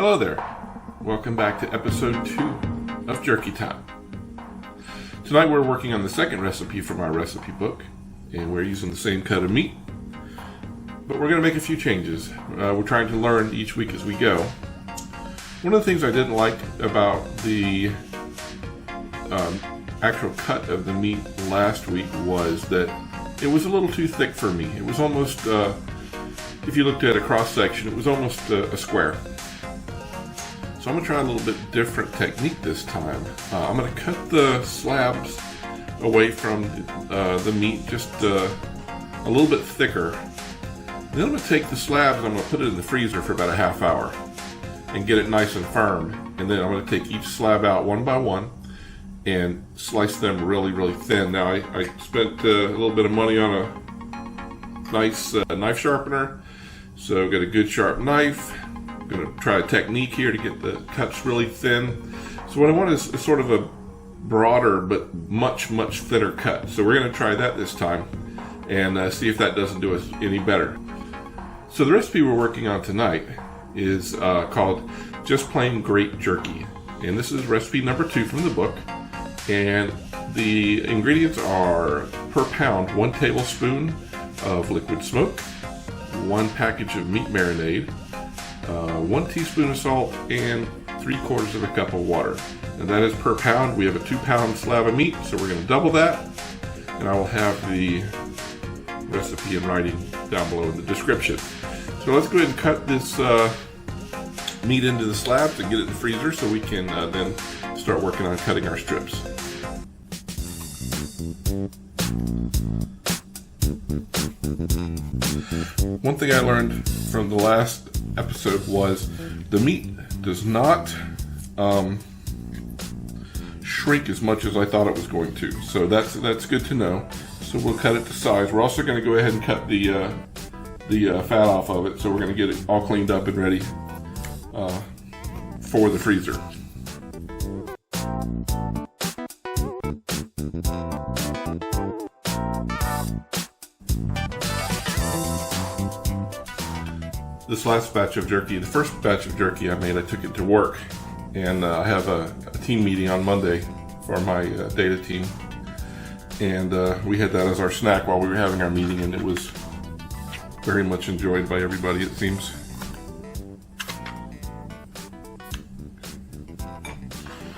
Hello there. Welcome back to episode 2 of Jerky Time. Tonight we're working on the second recipe from our recipe book, and we're using the same cut of meat, but we're going to make a few changes. We're trying to learn each week as we go. One of the things I didn't like about the actual cut of the meat last week was that it was a little too thick for me. It was almost, if you looked at a cross section, it was almost a square. So I'm going to try a little bit different technique this time. I'm going to cut the slabs away from the meat just a little bit thicker. Then I'm going to take the slabs and I'm going to put it in the freezer for about a half hour and get it nice and firm. And then I'm going to take each slab out one by one and slice them really, really thin. Now I spent a little bit of money on a nice knife sharpener, so I've got a good sharp knife. I'm going to try a technique here to get the cuts really thin. So what I want is sort of a broader but much, much thinner cut. So we're going to try that this time and see if that doesn't do us any better. So the recipe we're working on tonight is called Just Plain Great Jerky. And this is recipe number 2 from the book. And the ingredients are, per pound, 1 tablespoon of liquid smoke, 1 package of meat marinade, 1 teaspoon of salt, and 3/4 of a cup of water. And that is per pound. We have a 2-pound slab of meat, so we're going to double that. And I will have the recipe in writing down below in the description. So let's go ahead and cut this meat into the slabs and get it in the freezer so we can then start working on cutting our strips. One thing I learned from the last episode was the meat does not shrink as much as I thought it was going to. So that's good to know. So we'll cut it to size. We're also going to go ahead and cut the fat off of it. So we're going to get it all cleaned up and ready for the freezer. This last batch of jerky, the first batch of jerky I made, I took it to work, and I have a team meeting on Monday for my data team, and we had that as our snack while we were having our meeting, and it was very much enjoyed by everybody, it seems.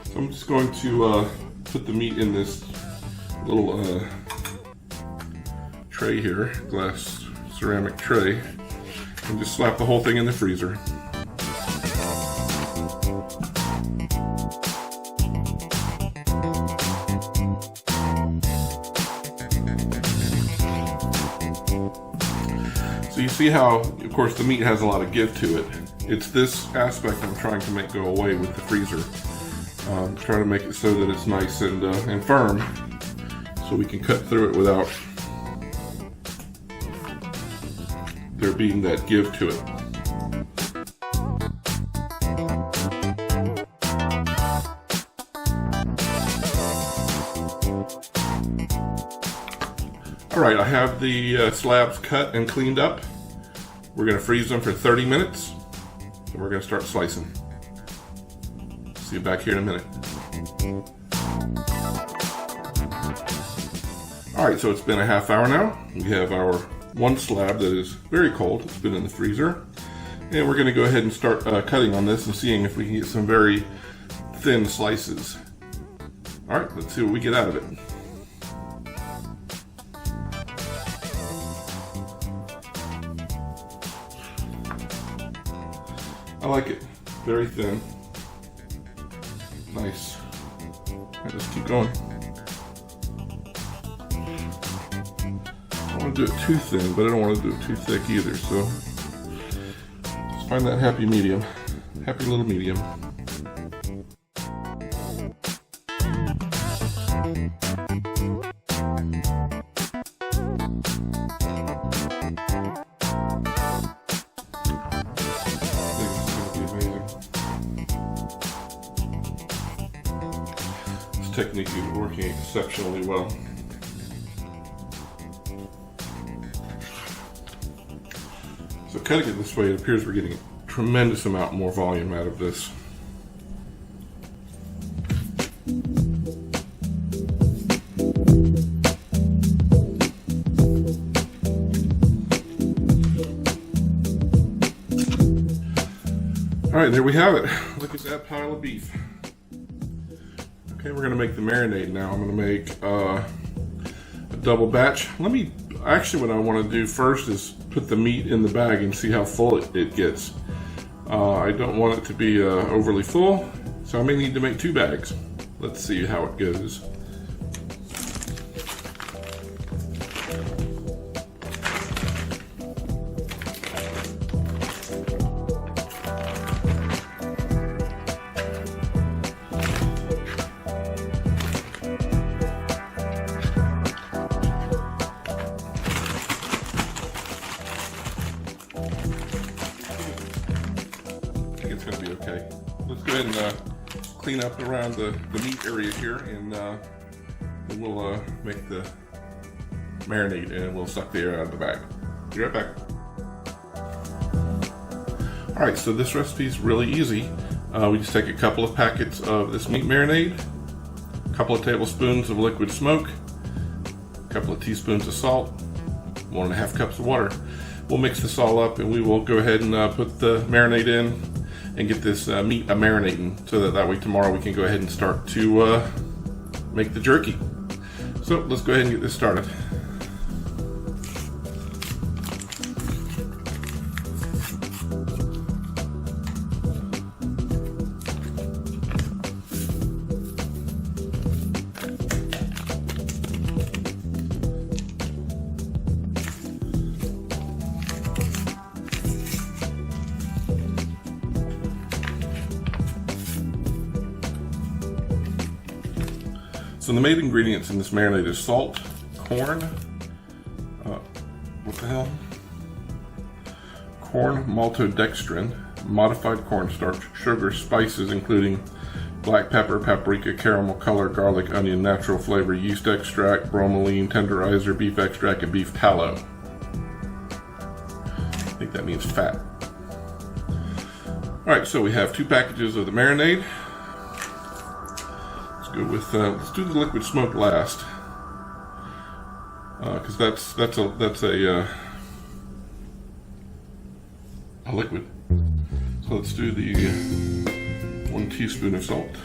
So I'm just going to put the meat in this little tray here, glass ceramic tray, and just slap the whole thing in the freezer. So you see how, of course, the meat has a lot of give to it. It's this aspect I'm trying to make go away with the freezer. Trying to make it so that it's nice and firm, so we can cut through it without there being that give to it. Alright, I have the slabs cut and cleaned up. We're going to freeze them for 30 minutes. So we're going to start slicing. See you back here in a minute. Alright, so it's been a half hour now. We have our 1 slab that is very cold. It's been in the freezer. And we're going to go ahead and start cutting on this and seeing if we can get some very thin slices. Alright, let's see what we get out of it. I like it. Very thin. Nice. Alright, let's keep going. I don't want to do it too thin, but I don't want to do it too thick either, so just find that happy medium. Happy little medium. This technique is working exceptionally well. So cutting it this way, it appears we're getting tremendous amount more volume out of this. All right, there we have it. Look at that pile of beef. Okay, we're gonna make the marinade now. I'm gonna make a double batch. Actually what I wanna do first is put the meat in the bag and see how full it gets. I don't want it to be overly full, so I may need to make 2 bags. Let's see how it goes. Gonna be okay. Let's go ahead and clean up around the meat area here, and then we'll make the marinade, and we'll suck the air out of the bag. Be right back. All right, so this recipe is really easy. We just take a couple of packets of this meat marinade, a couple of tablespoons of liquid smoke, a couple of teaspoons of salt, 1.5 cups of water. We'll mix this all up, and we will go ahead and put the marinade in and get this meat marinating, so that way tomorrow we can go ahead and start to make the jerky. So let's go ahead and get this started. So the main ingredients in this marinade is salt, corn, what the hell? Corn maltodextrin, modified cornstarch, sugar, spices including black pepper, paprika, caramel color, garlic, onion, natural flavor, yeast extract, bromelain, tenderizer, beef extract, and beef tallow. I think that means fat. All right, so we have 2 packages of the marinade. Let's do the liquid smoke last, because that's a liquid. So let's do the 1 teaspoon of salt.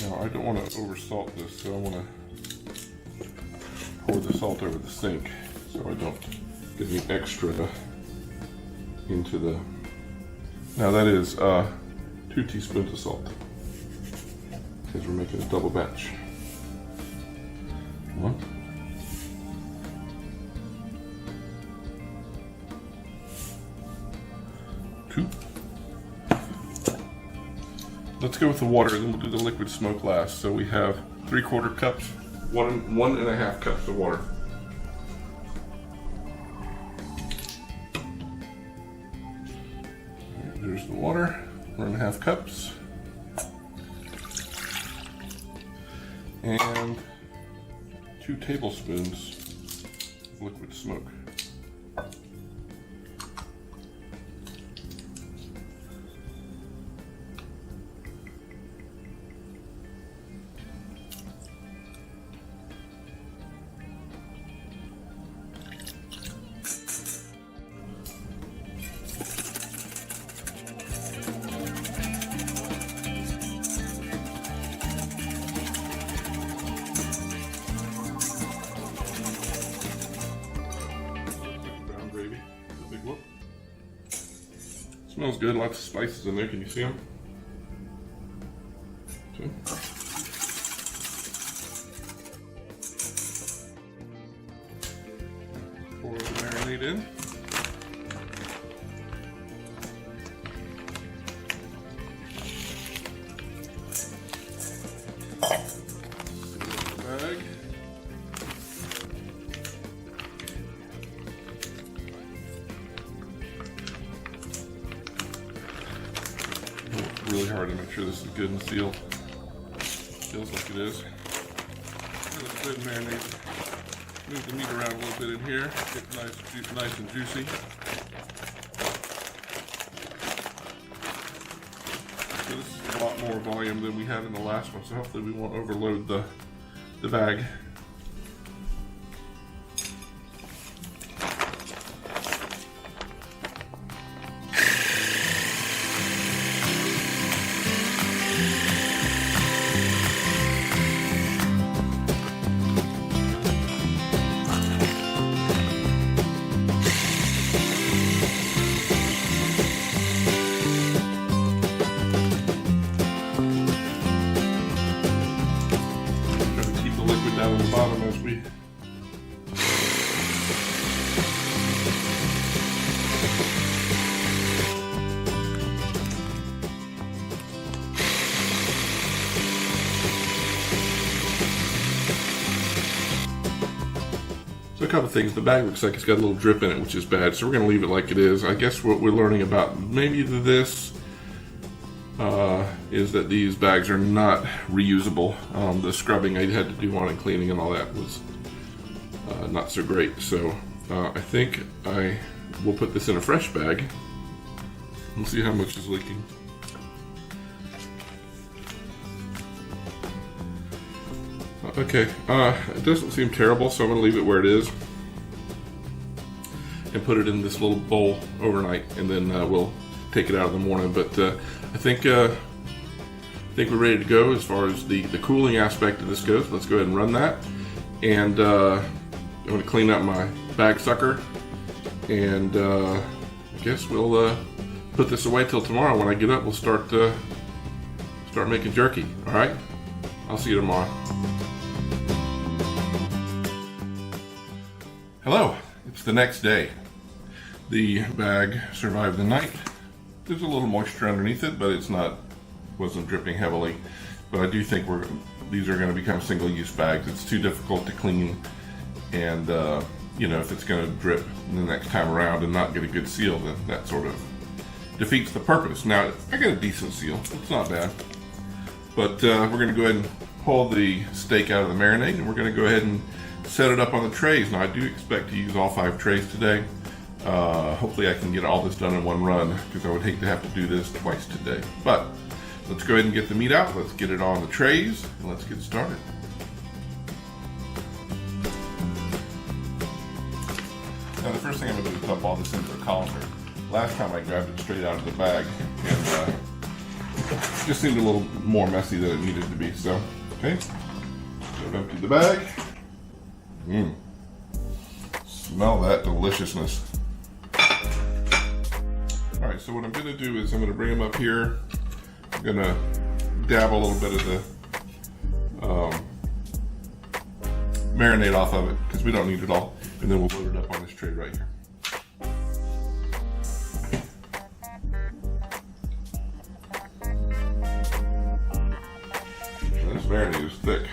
Now I don't want to over salt this, so I want to pour the salt over the sink so I don't get any extra into the. Now that is 2 teaspoons of salt, because we're making a double batch. 1, 2. Let's go with the water, and then we'll do the liquid smoke last. So we have 3/4 cups, 1.5 cups of water. There's the water, 1.5 cups, and 2 tablespoons of liquid smoke. Smells good, lots of spices in there. Can you see them? Okay. Pour the marinade in. Bag. Really hard to make sure this is good and sealed. Feels like it is. Let's go ahead and marinate Move the meat around a little bit in here, get nice and juicy. So this is a lot more volume than we had in the last one, so hopefully we won't overload the bag. Down on the bottom as we So a couple things. The bag looks like it's got a little drip in it, which is bad, so we're going to leave it like it is. I guess what we're learning about maybe this is that these bags are not reusable. The scrubbing I had to do on and cleaning and all that was not so great. So I think I will put this in a fresh bag and see how much is leaking. Okay, it doesn't seem terrible, so I'm going to leave it where it is and put it in this little bowl overnight, and then we'll take it out in the morning. But I think we're ready to go as far as the cooling aspect of this goes. Let's go ahead and run that. And I'm going to clean up my bag sucker, and I guess we'll put this away till tomorrow. When I get up, we'll start making jerky. All right? I'll see you tomorrow. Hello, it's the next day. The bag survived the night. There's a little moisture underneath it, but wasn't dripping heavily. But I do think these are going to become single-use bags. It's too difficult to clean, and if it's going to drip the next time around and not get a good seal, then that sort of defeats the purpose. Now, I got a decent seal. It's not bad. But we're going to go ahead and pull the steak out of the marinade, and we're going to go ahead and set it up on the trays. Now, I do expect to use all 5 trays today. Hopefully I can get all this done in one run, because I would hate to have to do this twice today. But let's go ahead and get the meat out. Let's get it on the trays, and let's get started. Now, the first thing I'm going to do is dump all this into a colander. Last time I grabbed it straight out of the bag, and it just seemed a little more messy than it needed to be. So, okay, so I've emptied the bag. Smell that deliciousness. Alright, so what I'm going to do is I'm going to bring them up here. I'm going to dab a little bit of the marinade off of it, because we don't need it all. And then we'll load it up on this tray right here. This marinade is thick.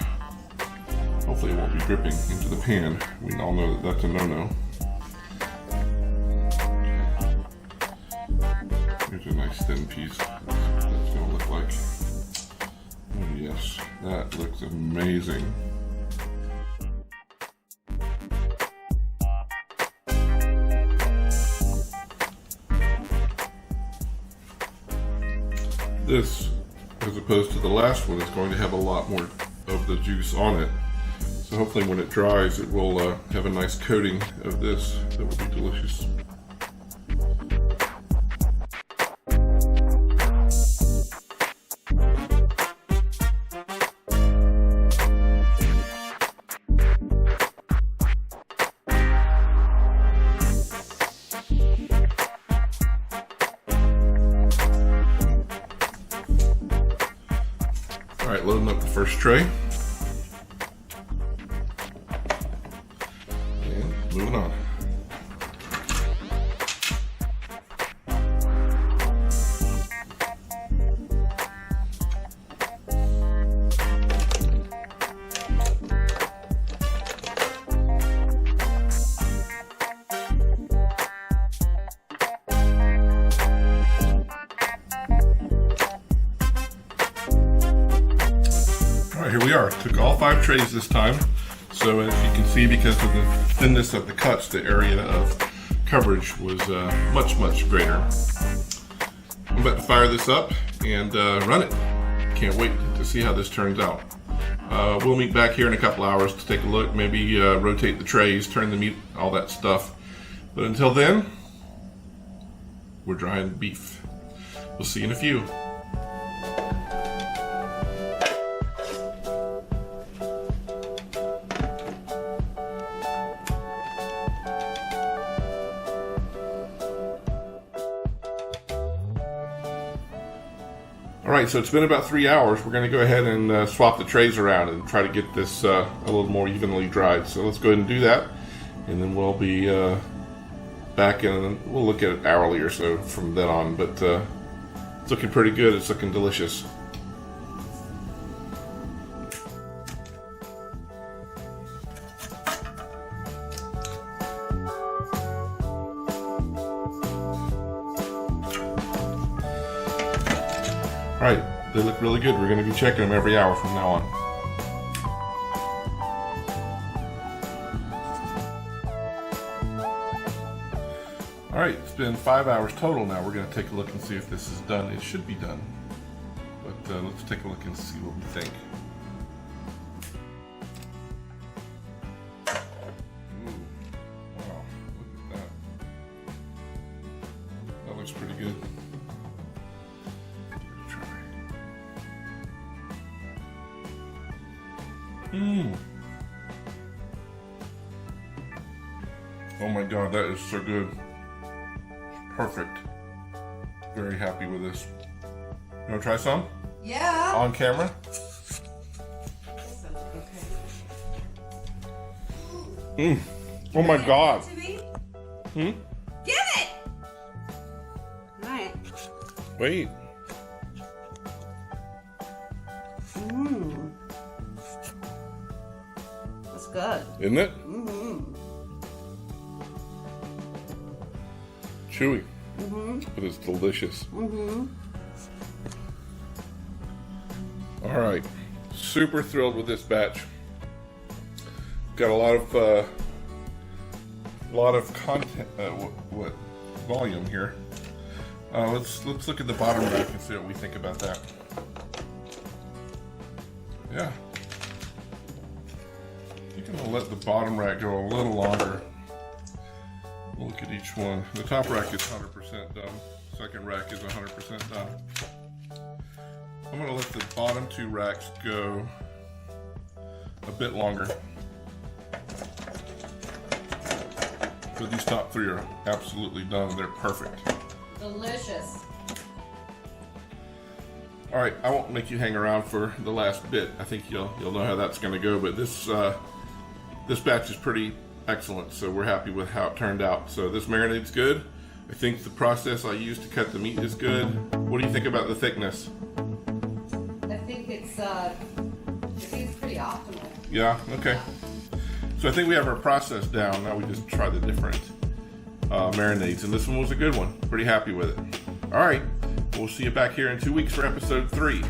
Hopefully it won't be dripping into the pan. We all know that that's a no-no. Here's a nice thin piece. That's what that's going to look like. Oh yes, that looks amazing. This, as opposed to the last one, is going to have a lot more of the juice on it. So hopefully when it dries, it will have a nice coating of this that will be delicious. All right, loading up the first tray. Moving on. All right, here we are. Took all 5 trays this time. So as you can see, because of the thinness of the cuts, the area of coverage was much, much greater. I'm about to fire this up and run it. Can't wait to see how this turns out. We'll meet back here in a couple hours to take a look, maybe rotate the trays, turn the meat, all that stuff. But until then, we're drying beef. We'll see you in a few. Alright, so it's been about 3 hours. We're going to go ahead and swap the trays around and try to get this a little more evenly dried. So let's go ahead and do that, and then we'll be back, and we'll look at it hourly or so from then on. But it's looking pretty good. It's looking delicious. Alright, they look really good. We're going to be checking them every hour from now on. Alright, it's been 5 hours total now. We're going to take a look and see if this is done. It should be done. But let's take a look and see what we think. Ooh, wow, look at that. That looks pretty good. Oh my God, that is so good. Perfect. Very happy with this. You want to try some? Yeah. On camera? Okay. Oh my God. Give it! Alright. Wait. That's good. Isn't it? Chewy. But it's delicious. All right. Super thrilled with this batch. Got a lot of content. What volume here? Let's look at the bottom rack and see what we think about that. Yeah. I think I'm gonna let the bottom rack go a little longer. We'll look at each one. The top rack is 100% done. Second rack is 100% done. I'm gonna let the bottom two racks go a bit longer. But these top three are absolutely done. They're perfect. Delicious. All right, I won't make you hang around for the last bit. I think you'll know how that's going to go. But this batch is pretty excellent, so we're happy with how it turned out. So this marinade's good. I think the process I used to cut the meat is good. What do you think about the thickness? I think it's pretty optimal. Yeah. Okay. So I think we have our process down. Now we just try the different marinades, and this one was a good one. Pretty happy with it. All right. We'll see you back here in 2 weeks for episode 3.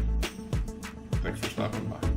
Thanks for stopping by.